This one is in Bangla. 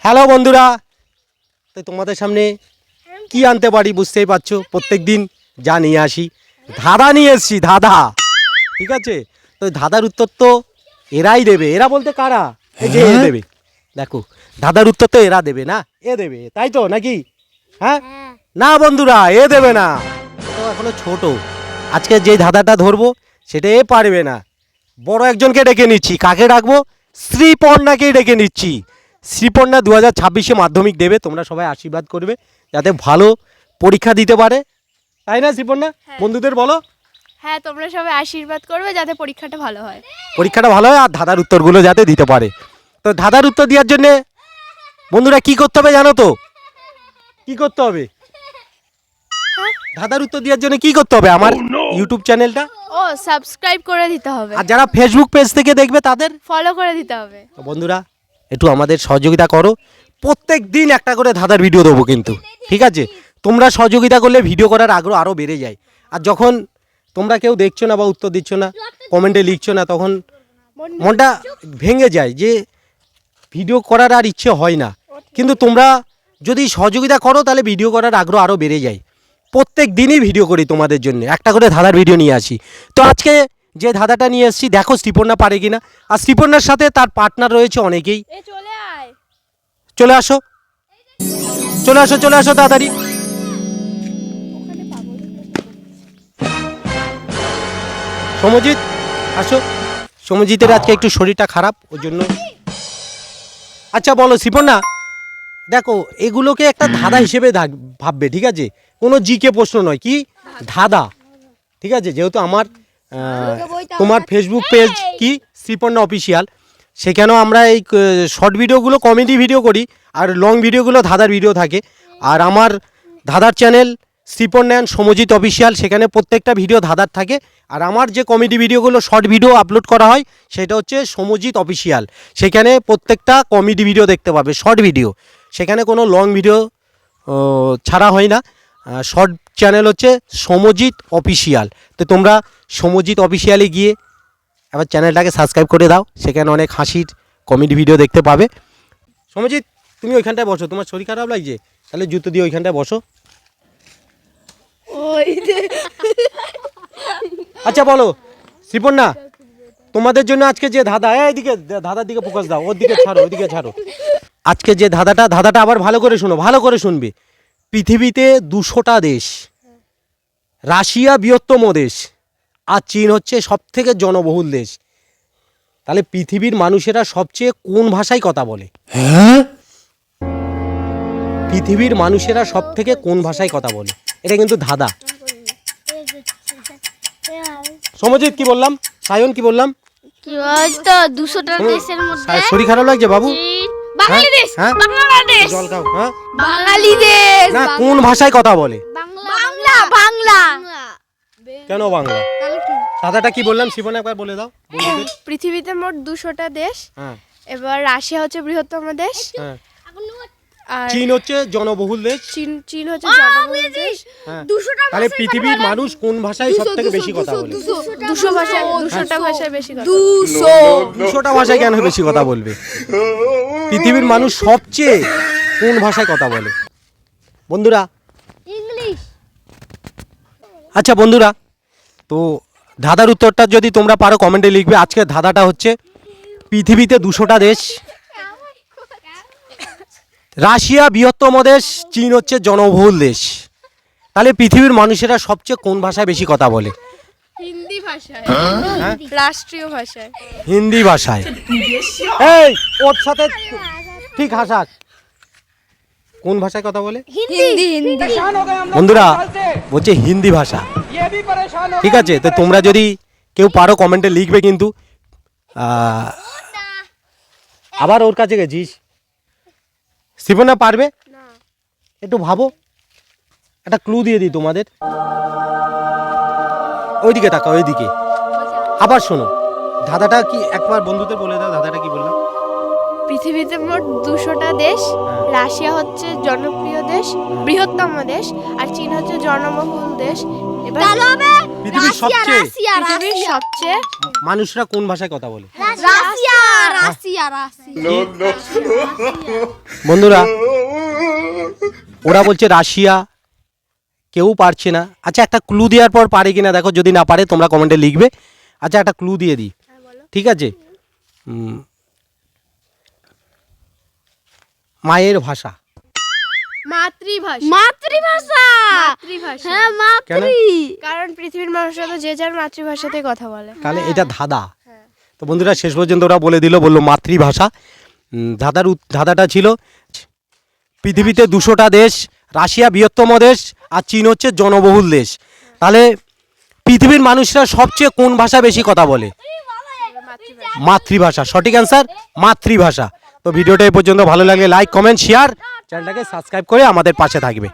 হ্যালো বন্ধুরা, তো তোমাদের সামনে কি আনতে পারি বুঝতেই পারছো। প্রত্যেক দিন যা নিয়ে আসি, ধাঁধা নিয়ে এসছি, ধাঁধা। ঠিক আছে, তো ধাঁধার উত্তর তো এরাই দেবে। এরা বলতে কারা? এই যে এ দেবে, দেখো ধাঁধার উত্তর তো এরা দেবে না, এ দেবে, তাই তো নাকি? হ্যাঁ না বন্ধুরা, এ দেবে না, তো এখনো ছোট। আজকে যে ধাঁধাটা ধরবো সেটা এ পারবে না। বড় একজনকে ডেকে নিচ্ছি। কাকে ডাকবো? শ্রীপর্ণাকেই ডেকে নিচ্ছি। শ্রীপর্ণা 2026-এ মাধ্যমিক দেবে, তোমরা সবাই আশীর্বাদ করবে যাতে ভালো পরীক্ষা দিতে পারে, তাই না শ্রীপর্ণা? বন্ধুদের বলো। হ্যাঁ, তোমরা সবাই আশীর্বাদ করবে যাতে পরীক্ষাটা ভালো হয়। পরীক্ষাটা ভালো হয় আর ধাঁধার উত্তরগুলো যাতে দিতে পারে। তো ধাঁধার উত্তর দেওয়ার জন্য বন্ধুরা কি করতে হবে জানো তো? কি করতে হবে? ধাঁধার উত্তর দেওয়ার জন্য কি করতে হবে? আমার ইউটিউব চ্যানেলটা ও সাবস্ক্রাইব করে দিতে হবে, আর যারা ফেসবুক পেজ থেকে দেখবে তাদের ফলো করে দিতে হবে। তো বন্ধুরা একটু আমাদের সহযোগিতা করো। প্রত্যেক দিন একটা করে ধাঁধার ভিডিও দেবো কিন্তু, ঠিক আছে? তোমরা সহযোগিতা করলে ভিডিও করার আগ্রহ আরও বেড়ে যায়। আর যখন তোমরা কেউ দেখছো না বা উত্তর দিচ্ছ না, কমেন্টে লিখছো না, তখন মনটা ভেঙে যায় যে ভিডিও করার আর ইচ্ছে হয় না। কিন্তু তোমরা যদি সহযোগিতা করো তাহলে ভিডিও করার আগ্রহ আরও বেড়ে যায়। প্রত্যেক দিনই ভিডিও করি তোমাদের জন্য, একটা করে ধাঁধার ভিডিও নিয়ে আসি। তো আজকে যে ধাঁধাটা নিয়ে এসেছি, দেখো শ্রীপর্ণা পারে কিনা। আর শ্রীপর্ণার সাথে তার পার্টনার রয়েছে অনেকেই। চলে আয়, চলে আসো, চলে আসো, চলে আসো তাড়াতাড়ি। সমজিৎ আসো। সমজিতের আজকে একটু শরীরটা খারাপ, ওই জন্য। আচ্ছা বলো শ্রীপর্ণা, দেখো এগুলোকে একটা ধাঁধা হিসেবে ভাববে, ঠিক আছে? কোনো জিকে প্রশ্ন নয়, কি ধাঁধা, ঠিক আছে? যেহেতু আমার তোমার ফেসবুক পেজ কি শ্রীপর্ণা অফিসিয়াল, সেখানেও আমরা এই শর্ট ভিডিওগুলো কমেডি ভিডিও করি, আর লং ভিডিওগুলো ধাঁধার ভিডিও থাকে। আর আমার ধাঁধার channel Sriparna and Somjit official, সেখানে প্রত্যেকটা ভিডিও ধাঁধার থাকে। আর আমার যে কমেডি ভিডিওগুলো শর্ট ভিডিও আপলোড করা হয় সেটা হচ্ছে সমজিৎ অফিসিয়াল, সেখানে প্রত্যেকটা কমেডি ভিডিও দেখতে পাবে, শর্ট ভিডিও। সেখানে কোনো লং ভিডিও ছাড়া হয় না। শর্ট চ্যানেল হচ্ছে সমজিৎ অফিসিয়াল। তো তোমরা সমজিৎ অফিসিয়ালে গিয়ে আবার চ্যানেলটাকে সাবস্ক্রাইব করে দাও, সেখানে অনেক হাসির কমেডি ভিডিও দেখতে পাবে। সমজিৎ তুমি ওইখানটায় বসো, তোমার শরীর খারাপ লাগছে, তাহলে জুতো দিয়ে ওইখানটায় বসো। আচ্ছা বলো শ্রীপর্ণা, তোমাদের জন্য আজকে যে ধাঁধা, এইদিকে ধাঁধার দিকে ফোকাস দাও, ওর দিকে ছাড়ো, ওইদিকে ছাড়ো। আজকে যে ধাঁধাটা আবার ভালো করে শোনো, ভালো করে শুনবে। পৃথিবীতে 200টা দেশ, রাশিয়া বৃহত্তম দেশ, আর চীন হচ্ছে সবথেকে জনবহুল দেশ। তাহলে পৃথিবীর মানুষেরা সবচেয়ে কোন ভাষায় কথা বলে? পৃথিবীর মানুষেরা সবথেকে কোন ভাষায় কথা বলে? এটা কিন্তু ধাঁধা। সমজিৎ কি বললাম? সায়ন কি বললাম? কি বলতো 200টা দেশের মধ্যে শরীর খারাপ লাগছে বাবু? বাঙালি দেশ, হ্যাঁ? বাংলাদেশ, জল খাও। হ্যাঁ, বাঙালি দেশ না কোন ভাষায় কথা বলে? বাংলা, বাংলা। কেন বাংলা? ধাঁধাটা কি বললাম শ্রীপর্ণা, একবার বলে দাও বন্ধুদের। পৃথিবীতে মোট 200টা দেশ। হ্যাঁ এবার রাশিয়া হচ্ছে বৃহত্তম দেশ, হ্যাঁ। আর চীন হচ্ছে জনবহুল দেশ। চীন হচ্ছে জনবহুল দেশ। হ্যাঁ। তাহলে পৃথিবীর মানুষ কোন ভাষায় সব থেকে বেশি কথা বলে? 200টা ভাষায় বেশি কথা। 200টা ভাষায় কেন বেশি কথা বলবে? পৃথিবীর মানুষ সবচেয়ে কোন ভাষায় কথা বলে বন্ধুরা? ইংলিশ। আচ্ছা বন্ধুরা, তো ধাঁধার উত্তরটা যদি তোমরা পারো কমেন্টে লিখবে। আজকে ধাঁধাটা হচ্ছে পৃথিবীতে 200টা দেশ, রাশিয়া বৃহত্তম দেশ, চীন হচ্ছে জনবহুল দেশ। তাহলে পৃথিবীর মানুষেরা সবচেয়ে কোন ভাষায় বেশি কথা বলে? হিন্দি ভাষায়, হ্যাঁ? রাষ্ট্রীয় ভাষায়। হিন্দি ভাষায়। এই ওর সাথে ঠিক হাসাক। কোন ভাষায় কথা বলে? হিন্দি। বন্ধুরা বলছে হিন্দি ভাষা, ঠিক আছে? তো তোমরা যদি কেউ পারো কমেন্টে লিখবে কিন্তু। আবার ওর কাছে গেছিস? শ্রীপর্ণা পারবে? একটু ভাবো, একটা ক্লু দিয়ে দিই তোমাদের। ওইদিকে তাকা, ওইদিকে। আবার শোনো ধাঁধাটা কি, একবার বন্ধুদের বলে দাও ধাঁধাটা কি বললাম। পৃথিবীতে মোট 200টা দেশ, রাশিয়া হচ্ছে জনপ্রিয় দেশ, বৃহত্তম দেশ, আর চীন হচ্ছে জনবহুল দেশ। এবার পৃথিবীর সবচেয়ে পৃথিবীর সবচেয়ে মানুষরা কোন ভাষায় কথা বলে? রাশিয়া। বন্ধুরা ওরা বলছে রাশিয়া, কেউ পারছে না। আচ্ছা একটা ক্লু দেওয়ার পর পারে কিনা দেখো, যদি না পারে তোমরা কমেন্টে লিখবে। আচ্ছা একটা ক্লু দিয়ে দিই, ঠিক আছে? মায়ের ভাষা। মাতৃভাষা। মাতৃভাষা। মাতৃভাষা। হ্যাঁ মাতৃ। কারণ পৃথিবীর মানুষরা তো যে যার মাতৃভাষাতে কথা বলে। তাহলে এটা ধাঁধা। তো বন্ধুরা শেষ পর্যন্ত ওরা বলে দিল, বললো মাতৃভাষা। ধাঁধাটা ছিল পৃথিবীতে 200টা দেশ, রাশিয়া বৃহত্তম দেশ আর চীন হচ্ছে জনবহুল দেশ। তাহলে পৃথিবীর মানুষরা সবচেয়ে কোন ভাষা বেশি কথা বলে? মাতৃভাষা। সঠিক অ্যান্সার মাতৃভাষা। তো ভিডিওটা এই পর্যন্ত, ভালো লাগলে লাইক কমেন্ট শেয়ার, চ্যানেলটাকে সাবস্ক্রাইব করে আমাদের পাশে থাকবে।